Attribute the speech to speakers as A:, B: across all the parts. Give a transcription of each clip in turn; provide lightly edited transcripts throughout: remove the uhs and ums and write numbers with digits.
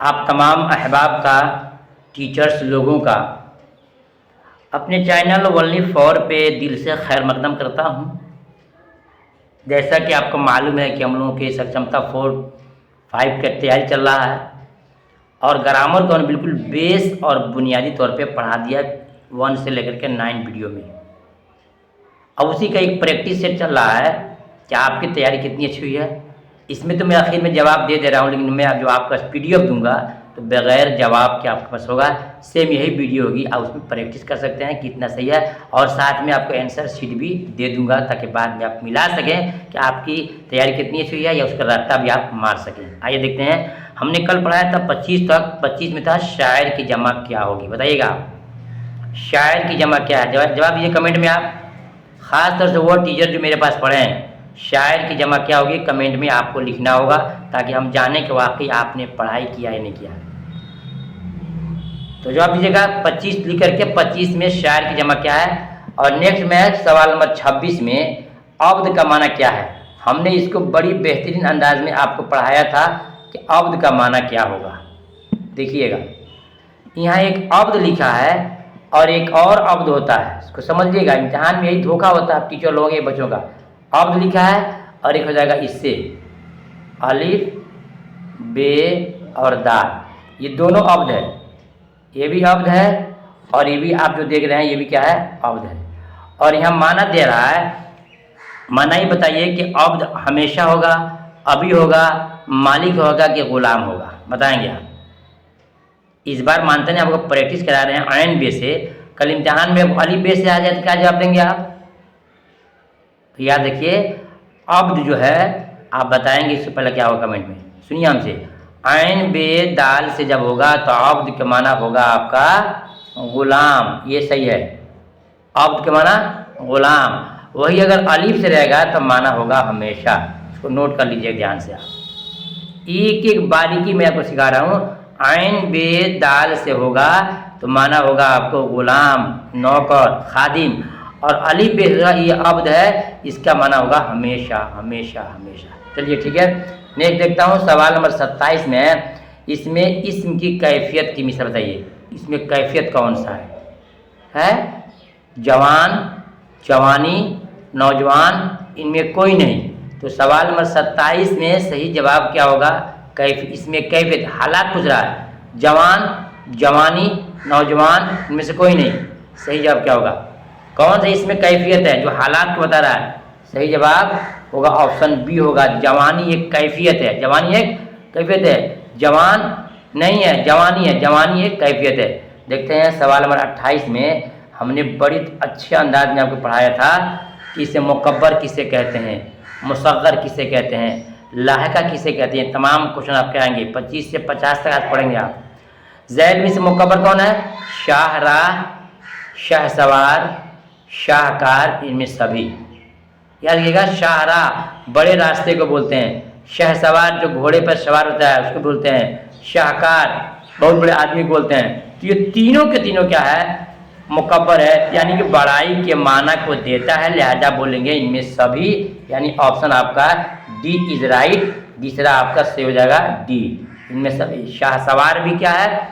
A: आप तमाम अहबाब का, टीचर्स लोगों का अपने चैनल ओनली फॉर पे दिल से खैर मकदम करता हूँ। जैसा कि आपको मालूम है कि हम लोगों के सक्षमता 4-5 की तैयारी चल रहा है और ग्रामर को बिल्कुल बेस और बुनियादी तौर पे पढ़ा दिया 1 से लेकर के 9 वीडियो में। अब उसी का एक प्रैक्टिस सेट चल रहा है कि आपकी तैयारी कितनी अच्छी हुई है। इसमें तो मैं आखिर में जवाब दे रहा हूँ, लेकिन मैं अब जो आपका PDF दूंगा तो बगैर जवाब के आपके पास होगा। सेम यही वीडियो होगी, आप उसमें प्रैक्टिस कर सकते हैं कितना सही है, और साथ में आपको आंसर शीट भी दे दूंगा ताकि बाद में आप मिला सकें कि आपकी तैयारी कितनी अच्छी हुई है या उसका रट्टा भी आप मार सकें। आइए देखते हैं, हमने कल पढ़ाया था 25 तक। 25 में था शायर की जमा क्या होगी, बताइएगा शायर की जमा क्या है। जवाब दीजिए कमेंट में आप। ख़ास तौर से वो टीचर जो मेरे पास पढ़े हैं, शायर की जमा क्या होगी कमेंट में आपको लिखना होगा ताकि हम जाने कि वाकई आपने पढ़ाई किया या नहीं किया। तो जवाब दीजिएगा 25 लिख करके। 25 में शायर की जमा क्या है। और नेक्स्ट में है सवाल नंबर 26 में अब्द का माना क्या है। हमने इसको बड़ी बेहतरीन अंदाज में आपको पढ़ाया था कि अब्द का माना क्या होगा। देखिएगा यहाँ एक अब्द लिखा है और एक और अब्द होता है, इसको समझ लीजिएगा। इम्तिहान में यही धोखा होता है टीचर लोगों के बच्चों का। अब्द लिखा है और एक हो जाएगा इससे अलिफ बे और दाल, ये दोनों अब्द है। ये भी अब्द है और ये भी आप जो देख रहे हैं ये भी क्या है, अब्द है। और यहाँ माना दे रहा है, माना ही बताइए कि अब्द हमेशा होगा, अभी होगा, मालिक होगा कि गुलाम होगा, बताएंगे आप। इस बार मानते हैं आपको प्रैक्टिस करा रहे हैं आयन बे से। कल इम्तिहान में अलिफ बे से आ जाए तो क्या जवाब देंगे आप। तो याद रखिए अब्द जो है आप बताएंगे, इससे पहले क्या होगा कमेंट में सुनिए हमसे। आयन बे दाल से जब होगा तो अब्द के माना होगा आपका गुलाम, ये सही है। अब्द के माना गुलाम। वही अगर अलिफ से रहेगा तो माना होगा हमेशा। इसको नोट कर लीजिए ध्यान से आप। एक एक बारीकी मैं आपको सिखा रहा हूँ। आयन बे दाल से होगा तो माना होगा आपको गुलाम, नौकर, खादिम। और अलिफ बे ये अब्द है, इसका माना होगा हमेशा हमेशा हमेशा। चलिए ठीक है, नेक्स्ट देखता हूँ सवाल नंबर 27 में। इसमें इस्म की कैफियत की मिसाल बताइए। इसमें कैफियत कौन सा है जवान, जवानी, नौजवान, इनमें कोई नहीं। तो सवाल नंबर 27 में सही जवाब क्या होगा, इसमें कैफियत हालात पूछ रहा है। जवान, जवानी, नौजवान, इनमें से कोई नहीं। सही जवाब क्या होगा, कौन सा इसमें कैफियत है जो हालात को बता रहा है। सही जवाब होगा ऑप्शन बी होगा, जवानी एक कैफियत है। जवानी एक कैफियत है, जवान नहीं है, जवानी है। जवानी एक कैफियत है। देखते हैं सवाल नंबर 28 में हमने बड़ी अच्छे अंदाज में आपको पढ़ाया था कि इसे मुकब्बर किसे कहते हैं, मुसग्गर किसे कहते हैं, लाहिका किसे कहते हैं। तमाम क्वेश्चन आपके आएंगे 25 से 50 तक आज पढ़ेंगे आप। ज़ैद में से मुकब्बर कौन है, शाहराह, शाहसवार, शाहकार, इनमें सभी। याद रखिएगा शाहराह बड़े रास्ते को बोलते हैं, शाहसवार जो घोड़े पर सवार होता है उसको बोलते हैं, शाहकार बहुत बड़े आदमी को बोलते हैं। तो ये तीनों के तीनों क्या है, मुकब्बर है, यानी कि बड़ाई के माना को देता है, लिहाजा बोलेंगे इनमें सभी। यानी ऑप्शन आपका डी इज राइट। तीसरा आपका सही हो जाएगा डी, इनमें सभी। शाहसवार भी क्या है,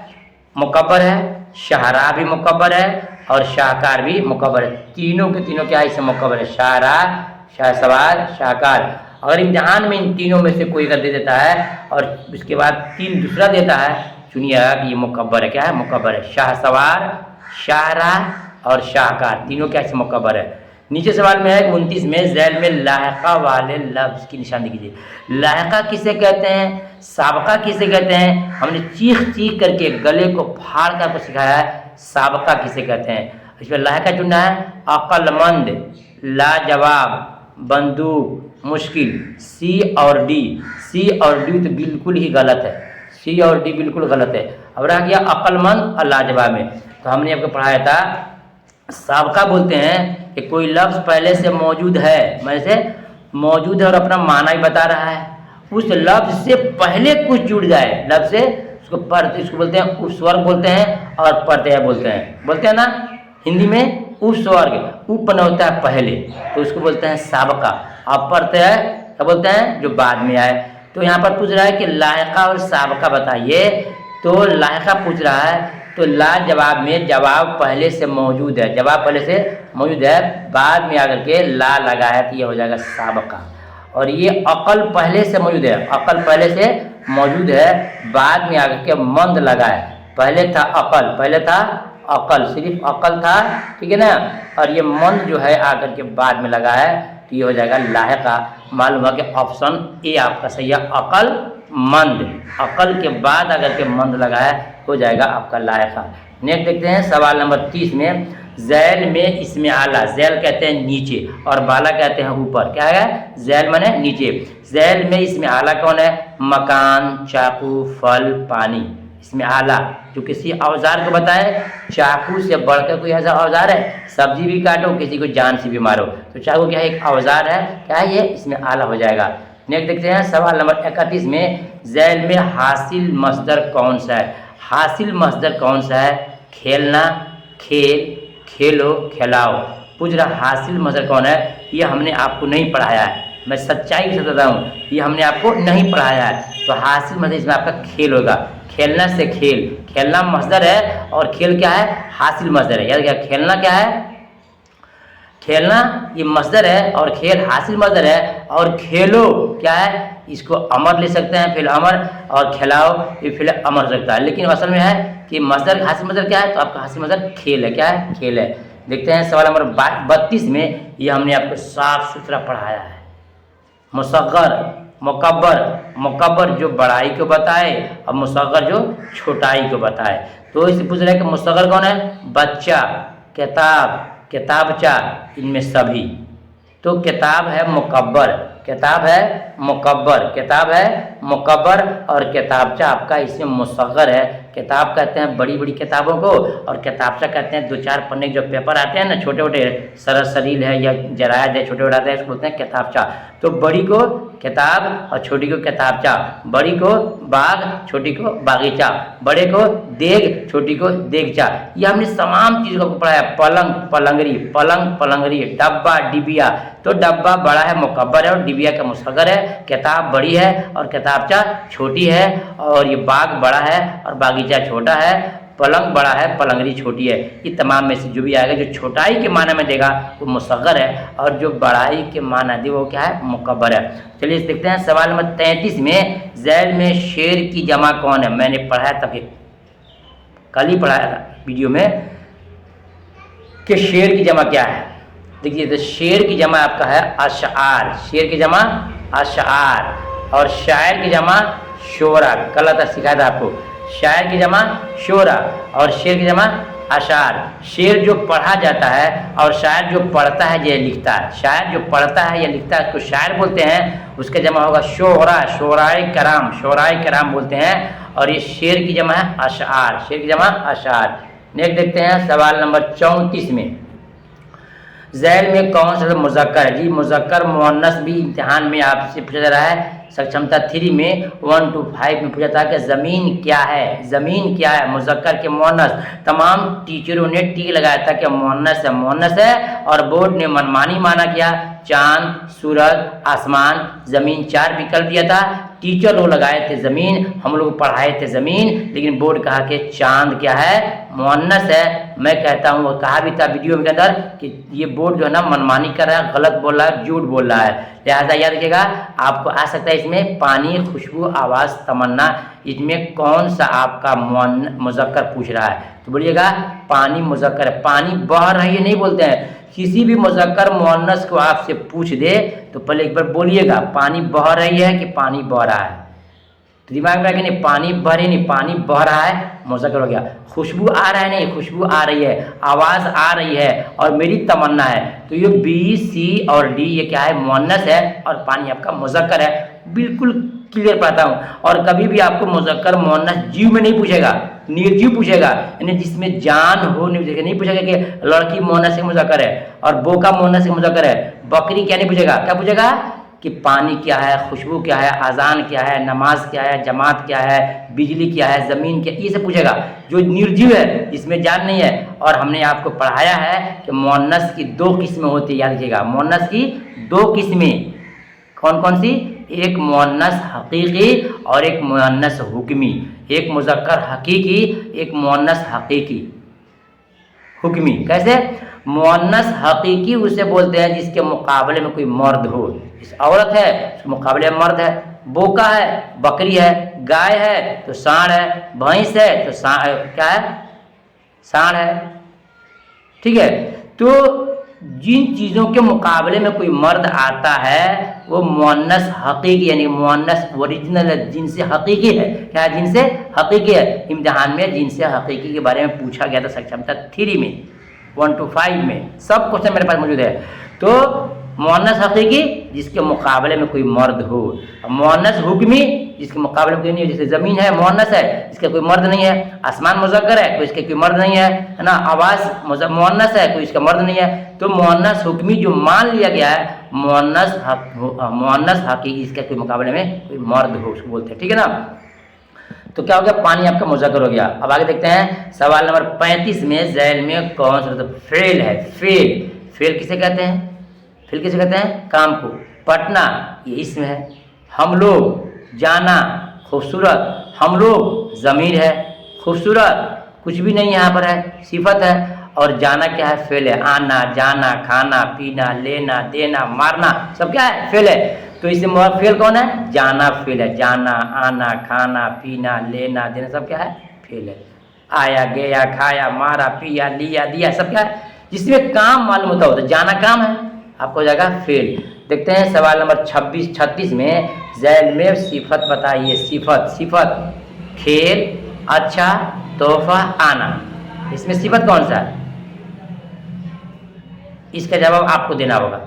A: मुकब्बर है, शाहराह भी मुकब्बर है और शाहकार भी मुकब्बर है। तीनों के तीनों क्या है, इससे मुकब्बर है, शाहराह, शाहसवार, शाहकार। अगर इम्तिहान में इन तीनों में से कोई अगर दे देता है और उसके बाद 3 दूसरा देता है, सुनिएगा कि ये मुकब्बर है। क्या है, मुकब्बर है। शाहसवार, शाहराह और शाहकार तीनों क्या से मुकब्बर है। नीचे सवाल में है 29 में ज़ैल में लाहिका वाले लफ्ज़ की निशानी कीजिए। लाहिका किसे कहते हैं, साबका किसे कहते हैं। हमने चीख चीख करके गले को फाड़ कर आपको सिखाया है साबका किसे कहते हैं। इसमें लाहिका चुनना है, अक्लमंद, लाजवाब, बंदूक, मुश्किल। सी और डी, सी और डी तो बिल्कुल ही गलत है, सी और डी बिल्कुल गलत है। अब रह गया अक्लमंद और लाजवाब में। तो हमने आपको पढ़ाया था साबका बोलते हैं कि कोई लफ्ज़ पहले से मौजूद है, वैसे मौजूद है और अपना माना ही बता रहा है। उस लफ्ज़ से पहले कुछ जुड़ जाए, लफ्ज़ से इसको बोलते हैं उपस्वर्ग बोलते हैं और प्रत्यय बोलते हैं ना हिंदी में। उपस्वर्ग ऊपर होता है पहले, तो उसको बोलते हैं साबका। अब प्रत्यय क्या बोलते हैं, जो बाद में आए। तो यहाँ पर पूछ रहा है कि लाहिका और साबका बताइए। तो लाहिका पूछ रहा है, तो ला जवाब में जवाब पहले से मौजूद है, जवाब पहले से मौजूद है, बाद में आकर के ला लगा है तो ये हो जाएगा साबका। और ये अकल पहले से मौजूद है, अकल पहले से मौजूद है, बाद में आकर के मंद लगा है। पहले था अकल, पहले था अकल, सिर्फ अकल था, ठीक है ना, और ये मंद जो है आकर के बाद में लगा है तो ये हो जाएगा लाहिका। मालूम हुआ कि ऑप्शन ए आपका सही है, अकल मंद, अकल के बाद अगर के मंद लगा है हो जाएगा आपका लाहिका। नेक्स्ट देखते हैं सवाल नंबर 30 में, जैल में इसमें आला, जैल कहते हैं नीचे और बाला कहते हैं ऊपर, क्या है जैल माने नीचे। जैल में इसमें आला कौन है, मकान, चाकू, फल, पानी। इसमें आला जो किसी औजार को बताए, चाकू से बढ़कर कोई ऐसा औजार है, सब्जी भी काटो, किसी को जान से भी मारो, तो चाकू क्या है, एक औजार है, क्या है ये, इसमें आला हो जाएगा। नेक्स्ट देखते हैं सवाल नंबर 31 में, जैल में हासिल मस्दर कौन सा है। हासिल मस्दर कौन सा है, खेलना, खेल, खेलो, खिलाओ। पूछ रहा हासिल मस्दर कौन है, ये हमने आपको नहीं पढ़ाया है, मैं सच्चाई से बताता हूँ, ये हमने आपको नहीं पढ़ाया है। तो हासिल मस्दर इसमें आपका खेल होगा, खेलना से खेल, खेलना मस्दर है और खेल क्या है, हासिल मस्दर है। याद क्या, खेलना क्या है, खेलना ये मस्दर है और खेल हासिल मस्दर है, और खेलो क्या है, इसको अमर ले सकते हैं, फिर अमर, और खिलाओ ये फिर अमर हो सकता है, लेकिन असल में है कि मस्दर हासिल मस्दर क्या है, तो आपका हासिल मस्दर खेल है, क्या है, खेल है। देखते हैं सवाल नंबर 32 में, ये हमने आपको साफ सुथरा पढ़ाया है। मुसग्गर, मुकब्बर, मुकब्बर जो बड़ाई को बताए और मुसग्गर जो छोटाई को बताए। तो इससे पूछ रहा है कि मुसग्गर कौन है, बच्चा, किताब, किताबचा, इनमें सभी। तो किताब है मुकब्बर, किताब है मुकब्बर, किताब है मुकब्बर, और किताबचा आपका इसमें मुसग्गर है। किताब कहते हैं बड़ी बड़ी किताबों को, और किताबचा कहते हैं 2-4 पन्ने जो पेपर आते हैं ना, छोटे छोटे सरसरील है या जरायद है, छोटे छोटे आते हैं, इसको बोलते हैं किताबचा। तो बड़ी को किताब और छोटी को किताबचा, बड़ी को बाग, छोटी को बागीचा, बड़े को देग, छोटी को देगचा। ये हमने तमाम चीज़ों को पढ़ाया, पलंग, पलंगरी, पलंग, पलंगरी, डब्बा, डिबिया। तो डब्बा बड़ा है मुकब्बर है और डिबिया का मुसग्गर है, किताब बड़ी है और किताबचा छोटी है, और ये बाग बड़ा है और बागीचा छोटा है, पलंग बड़ा है, पलंगरी छोटी है। ये तमाम में से जो भी आएगा, जो छोटाई के माना में देगा वो मुसग्गर है, और जो बड़ाई के माना दे वो क्या है, मुकब्बर है। चलिए देखते हैं सवाल नंबर 33 में, जैल में शेर की जमा कौन है। मैंने पढ़ाया था, कल ही पढ़ाया था वीडियो में कि शेर की जमा क्या है। देखिए तो शेर की जमा आपका है अशआर, शेर की जमा अशआर, और शायर की जमा शोरा। कल आता सिखाया था आपको, शायर की जमा शोरा और शेर की जमा अशार। शेर जो पढ़ा जाता है और शायर जो पढ़ता है या लिखता है। शायर जो पढ़ता है या लिखता है उसको शायर बोलते हैं, उसका जमा होगा शोरा, शोराए कराम, शोराए कराम बोलते हैं। और ये शेर की जमा है अशार, शेर की जमा अशार। नेक्स्ट देखते हैं सवाल नंबर 34 में, जैल में कौन सा मुज़क्कर है। जी मुज़क्कर मुअन्नस भी इम्तिहान में आपसे पूछा जा रहा है, सक्षमता 3 में 1 to 5 में पूछा था कि ज़मीन क्या है, ज़मीन क्या है, मुज़क्कर के मुअन्नस। तमाम टीचरों ने टिक लगाया था कि मुअन्नस है, मुअन्नस है, और बोर्ड ने मनमानी माना किया, चांद, सूरज, आसमान, ज़मीन 4 विकल्प दिया था। टीचर लोग लगाए थे ज़मीन, हम लोग पढ़ाए थे ज़मीन, लेकिन बोर्ड कहा कि चांद क्या है, मुअन्नस है। मैं कहता हूँ, वो कहा भी था वीडियो के अंदर कि ये बोर्ड जो है ना मनमानी कर रहा है, गलत बोल रहा है, झूठ बोल रहा है। लिहाजा याद रखिएगा, आपको आ सकता है इसमें पानी, खुशबू, आवाज़, तमन्ना, इसमें कौन सा आपका मुज़क्कर पूछ रहा है। तो बोलिएगा पानी मुज़क्कर है, पानी बह रही है नहीं बोलते हैं। किसी भी मुज़क्कर मुअन्नस को आपसे पूछ दे तो पहले एक बार बोलिएगा पानी बह रही है कि पानी बह रहा है। तो दिमाग में रखें, नहीं पानी बह रही, नहीं पानी बह रहा है, मुज़क्कर हो गया। खुशबू आ रहा है, नहीं खुशबू आ रही है, आवाज़ आ रही है, और मेरी तमन्ना है। तो ये बी, सी और डी ये क्या है, मुअन्नस है, और पानी आपका मुज़क्कर है। बिल्कुल क्लियर पढ़ाता हूँ। और कभी भी आपको मुज़क्कर मुअन्नस जीव में नहीं पूछेगा, निर्जीव पूछेगा, यानी जिसमें जान हो नहीं पूछेगा कि लड़की मुअन्नस से मुज़क्कर है और बोका मुअन्नस से मुज़क्कर है। बकरी क्या नहीं पूछेगा, क्या पूछेगा कि पानी क्या है, खुशबू क्या है, अजान क्या है, नमाज क्या है, जमात क्या है, बिजली क्या है, ज़मीन क्या, ये सब पूछेगा। जो निर्जीव है, इसमें जान नहीं है। और हमने आपको पढ़ाया है कि मुअन्नस की 2 किस्में होती है, याद रखिएगा, मुअन्नस की 2 किस्में। कौन कौन सी, एक मुअन्नस हकीकी और एक मुअन्नस हुक्मी, एक मुज़क्कर हकीकी, एक मुअन्नस हकीकी हुक्मी। कैसे? मुअन्नस हकीकी उसे बोलते हैं जिसके मुकाबले में कोई मर्द हो। इस औरत है, उसके मुकाबले में मर्द है। बोका है, बकरी है। गाय है तो सांड है। भैंस है तो क्या है? सांड है। ठीक है। तो जिन चीज़ों के मुकाबले में कोई मर्द आता है वो मुअन्नस हकीकी यानी मुअन्नस ओरिजिनल है, जिनसे हकीकी है। क्या है? जिनसे हकीकी है। इम्तिहान में जिनसे हकीकी के बारे में पूछा गया था सक्षमता 3 में, 1 to 5 में सब क्वेश्चन मेरे पास मौजूद है। तो मुअन्नस हकीकी जिसके मुकाबले में कोई मर्द हो, मुअन्नस हुक्मी जिसके मुकाबले में कोई नहीं हो। जैसे ज़मीन है मुअन्नस है, इसका कोई मर्द नहीं है। आसमान मुज़क्कर है, कोई इसके कोई मर्द नहीं है ना। आवाज़ मुअन्नस है, कोई इसका मर्द नहीं है। तो मुअन्नस हुक्मी जो मान लिया गया है मुअन्नस हकीकी इसके कोई मुकाबले में कोई मर्द हो उसको बोलते हैं। ठीक है ना। तो क्या हो गया? पानी आपका मुज़क्कर हो गया। अब आगे देखते हैं सवाल नंबर 35 में ज़ैल में कौन सा फेल है? फेल किसे कहते हैं? फेल किसे कहते हैं? काम को। पटना ये इसमें है। हम लोग, जाना, खूबसूरत। हम लोग ज़मीर है, खूबसूरत कुछ भी नहीं यहाँ पर है, सिफत है। और जाना क्या है? फेल है। आना, जाना, खाना, पीना, लेना, देना, मारना सब क्या है? फेल है। तो इसमें फेल कौन है? जाना फेल है। जाना, आना, खाना, पीना, लेना, देना सब क्या है? फेल है। आया, गया, खाया, मारा, पिया, लिया, दिया सब क्या है? जिसमें काम मालूम होता हो तो जाना काम है, आपको हो जाएगा फेल। देखते हैं सवाल नंबर 36 में ज़ैल में सिफत बताइए। सिफत खेल, अच्छा, तोहफा, आना। इसमें सिफत कौन सा है? इसका जवाब आपको देना होगा।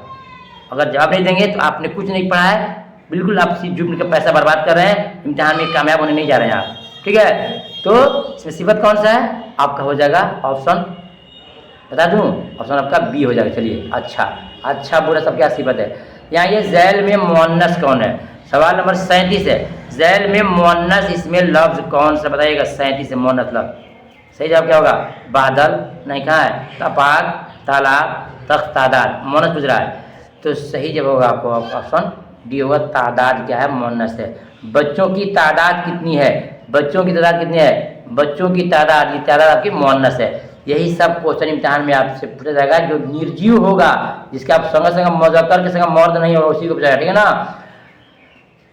A: अगर जवाब नहीं देंगे तो आपने कुछ नहीं पढ़ा है, बिल्कुल आप जुम्मन का पैसा बर्बाद कर रहे हैं, इम्तिहान में कामयाब होने नहीं जा रहे हैं आप। ठीक है। तो इसमें सिफत कौन सा है? आपका हो जाएगा ऑप्शन, बता दूं? ऑप्शन आपका बी हो जाएगा। चलिए, अच्छा बुरा सब क्या सिफत है। यहाँ ये ज़ैल में मुअन्नस कौन है? सवाल नंबर 37 है। ज़ैल में मुअन्नस इसमें लफ्ज़ कौन सा बताइएगा? 37 है मुअन्नस लफ्ज़। सही जवाब क्या होगा? बादल नहीं, कहाँ है? तपाक, तालाब, तख्त, तादाद। मुअन्नस पूछ रहा है तो सही जवाब होगा आपको ऑप्शन डी होगा। तादाद क्या है? मुअन्नस है। बच्चों की तादाद कितनी है? बच्चों की तादाद कितनी है? बच्चों की तादाद, ये तादाद आपकी मुअन्नस है। यही सब क्वेश्चन इम्तिहान में आपसे पूछा जाएगा। जो निर्जीव होगा, जिसके आप संग मुज़क्कर के संग मर्द नहीं होगा, उसी को पूछा जाएगा। ठीक है ना।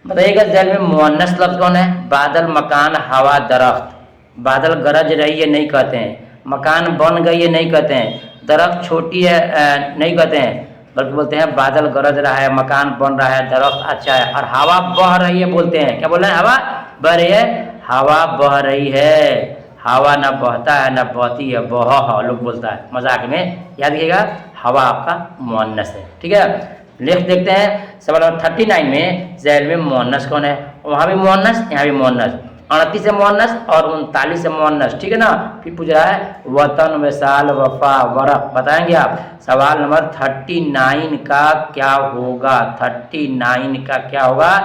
A: बताइएगा ज़ैल में मुअन्नस लफ्ज़ कौन है? बादल, मकान, हवा, दरख्त। बादल गरज रही है नहीं कहते हैं, मकान बन गई है नहीं कहते हैं, दरख्त छोटी है नहीं कहते हैं, बल्कि बोलते हैं बादल गरज रहा है, मकान बन रहा है, दरख्त अच्छा है। और हवा बह रही है बोलते हैं। क्या बोल रहे हैं? हवा बह रही है। हवा बह रही है। हवा ना बहता है ना बहती है, बह लोग बोलता है मजाक में। याद रखिएगा, हवा आपका मुअन्नस है। ठीक है। नेक्स्ट देखते हैं सवाल नंबर 39 में ज़ैल में मुअन्नस कौन है? वहाँ भी मुअन्नस, यहाँ भी मुअन्नस। 38 से मुअन्नस और 39 से मुअन्नस। ठीक है ना। फिर पूछ रहा है वतन, वसाल, वफा, वरक। बताएंगे आप। सवाल नंबर 39 का क्या होगा? 39 का क्या होगा?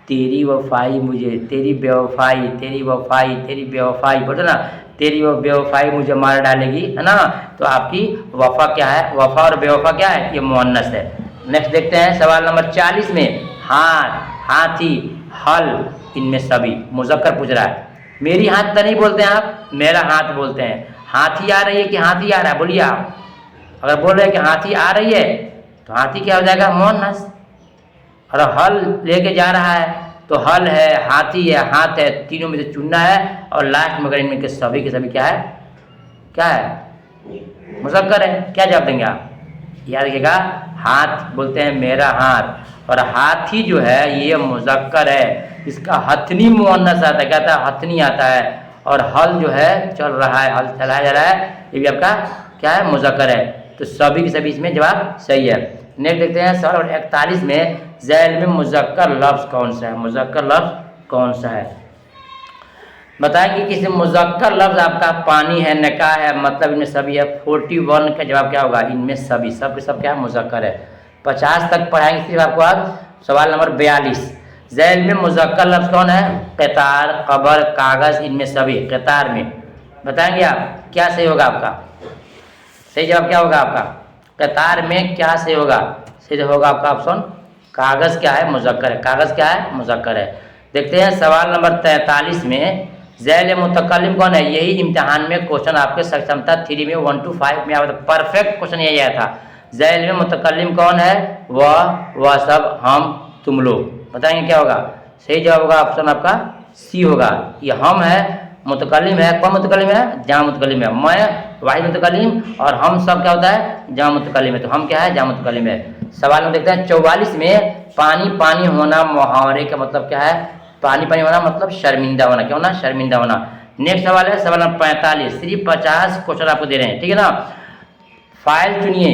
A: तेरी वफाई मुझे, तेरी बेवफाई, तेरी वफाई, तेरी बेवफाई बोलते ना, तेरी वो बेवफाई मुझे मार डालेगी, है ना। तो आपकी वफा क्या है? वफा और बेवफा क्या है? ये मुअन्नस है। नेक्स्ट देखते हैं सवाल नंबर 40 में हाथ, हाथी, हल, इनमें सभी मुज़क्कर पूछ रहा है। मेरी हाथ तो नहीं बोलते हैं आप, मेरा हाथ बोलते हैं। हाथी आ रही है कि हाथी आ रहा है? बोलिए आप। अगर बोल रहे हैं कि हाथी आ रही है तो हाथी क्या हो जाएगा? मुअन्नस। और हल लेके जा रहा है तो हल है, हाथी है, हाथ है, तीनों में से चुनना है। और लास्ट में अगर इनमें के सभी क्या है? क्या है? मुज़क्कर है। क्या जवाब देंगे आप? याद रखिएगा, हाथ बोलते हैं मेरा हाथ, और हाथी जो है ये मुज़क्कर है। इसका हथनी मुअन्नस आता है, कहता है हथनी आता है। और हल जो है चल रहा है, हल चलाया जा रहा है, ये भी आपका क्या है? मुज़क्कर है। तो सभी के सभी इसमें जवाब सही है। नेक्स्ट देखते हैं सवाल नंबर 41 में ज़ैल में मुज़क्कर लफ्ज़ कौन सा है? मुज़क्कर लफ्ज़ कौन सा है? बताएंगे कि मुज़क्कर लफ्ज़ आपका पानी है, निकाह है, मतलब इनमें सभी है। 41 का जवाब क्या होगा? इनमें सभी, सब के सब क्या है? मुज़क्कर है। 50 तक पढ़ाएंगे सिर्फ आपको आज। सवाल नंबर 42 ज़ैल में मुज़क्कर लफ्ज़ कौन है? क़तार, क़बर, कागज़, इनमें सभी। क़तार में बताएंगे आप क्या सही होगा आपका? सही जवाब क्या होगा आपका? क़तार में क्या सही होगा? सही होगा आपका ऑप्शन कागज़ क्या है? मुज़क्कर है। कागज़ क्या है? मुज़क्कर है। देखते हैं सवाल नंबर 43 में ज़ैल मुतकल्लिम कौन है? यही इम्तिहान में क्वेश्चन आपके सक्षमता 3 में 1 to 5 में आया था। परफेक्ट क्वेश्चन यही आया था। ज़ैल में मुतकल्लिम कौन है? वह सब, हम, तुम लोग। बताएंगे क्या होगा? सही जवाब होगा ऑप्शन आपका सी होगा। ये हम है, मुतकल्लिम है। कौन मुतकल्लिम है? जहाँ मुतकल्लिम है। मैं वाहिद मुतकल्लिम और हम सब क्या होता है? जहाँ मुतकल्लिम है। तो हम क्या है? जहाँ मुतकल्लिम है। सवाल में देखते हैं 44 में पानी पानी होना मुहावरे का मतलब क्या है? पानी पानी होना मतलब शर्मिंदा होना। क्या होना? शर्मिंदा होना। नेक्स्ट सवाल है सवाल नंबर 45। सिर्फ 50 क्वेश्चन आपको दे रहे हैं, ठीक है ना। फाइल चुनिए,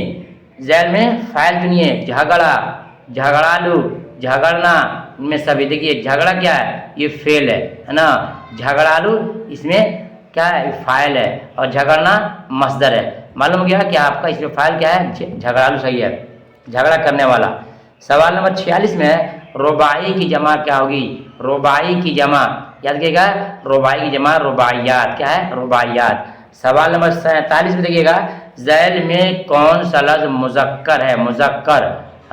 A: ज़ैल में फाइल चुनिए। झगड़ा, झगड़ालू, झगड़ना, इनमें सभी देखिए झगड़ा क्या है? ये फेल है ना। झगड़ालू इसमें क्या है? ये फाइल है और झगड़ना मसदर है। मालूम हो गया कि आपका इसमें फाइल क्या है? झगड़ालू सही है, झगड़ा करने वाला। सवाल नंबर 46 में रुबाई की जमा क्या होगी? रुबाई की जमा याद रखिएगा, रुबाई की जमा रुबाइयात। क्या है? रुबाइयात। सवाल नंबर 47 में देखिएगा ज़ैल में कौन सा लफ्ज़ मुज़क्कर है? मुज़क्कर।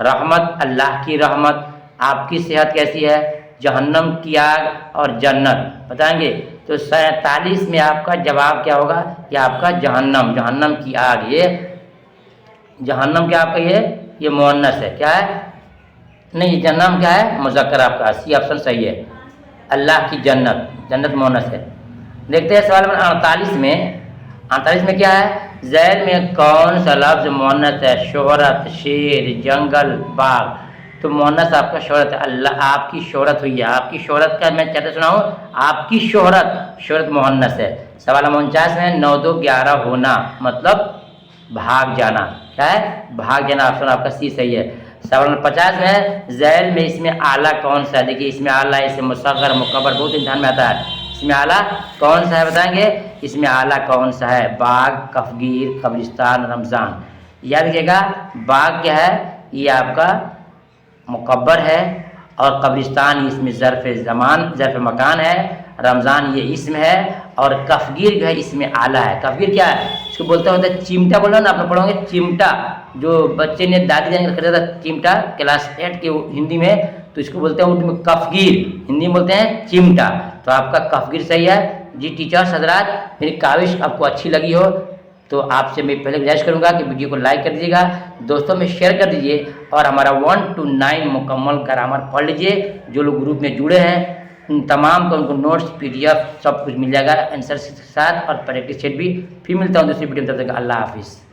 A: रहमत, अल्लाह की रहमत। आपकी सेहत कैसी है? जहन्नम की आग और जन्नत। बताएंगे तो 47 में आपका जवाब क्या होगा? कि आपका जहन्नम, जहन्नम की आग। ये जहन्नम क्या आपका? ये मुअन्नस है। क्या है? नहीं, जहन्नम क्या है? मुज़क्कर आपका। सी ऑप्शन सही है। अल्लाह की जन्नत, जन्नत मुअन्नस है। देखते हैं सवाल नंबर 48 में। 48 में क्या है? ज़ैल में कौन सा लफ्ज़ मुअन्नस है? शोहरत, शेर, जंगल, बाग। तो मुअन्नस आपका शोहरत है। अल्लाह आपकी शोहरत हुई है। आपकी शोहरत का मैं कहते सुनाऊँ? आपकी शोहरत, शोहरत मुअन्नस है। सवाल नंबर 49 में 9 2 11 होना मतलब भाग जाना। क्या है? भाग जाना। ऑप्शन आपका सी सही है। सवाल नंबर 50 में ज़ैल में इसमें आला कौन सा है? देखिए इसमें आला, इसमें मुसग़्गर, मुकब्बर बहुत इम्तिहान में आता है। इसमें आला कौन सा है? बताएंगे इसमें आला कौन सा है? बाग, कफगीर, कब्रिस्तान, रमज़ान। याद रखिएगा बाग क्या है? ये आपका मुकब्बर है और कब्रिस्तान इसमें ज़र्फ़ ज़मान, ज़र्फ़ मकान है। रमज़ान ये इसम है और कफगीर जो है इसमें आला है। कफगीर क्या है? इसको बोलते होते हैं चिमटा। बोलो ना, आप लोग पढ़ोगे चिमटा। जो बच्चे ने दादी जान खरीदा था चिमटा क्लास 8 के हिंदी में, तो इसको बोलते हैं उर्दू में कफगीर, हिंदी में बोलते हैं चिमटा। तो आपका कफगीर सही है जी। टीचर्स हजरात, मेरी काविश आपको अच्छी लगी हो तो आपसे मैं पहले गुजारिश करूंगा कि वीडियो को लाइक कर दीजिएगा, दोस्तों में शेयर कर दीजिए और हमारा 1 to 9 मुकम्मल ग्रामर पढ़ लीजिए। जो लोग ग्रुप में जुड़े हैं उन तमाम को उनको नोट्स, PDF सब कुछ मिल जाएगा आंसर के साथ और प्रैक्टिस सेट भी। फिर मिलता हूँ दूसरी वीडियो में, तब तक अल्लाह हाफिज़।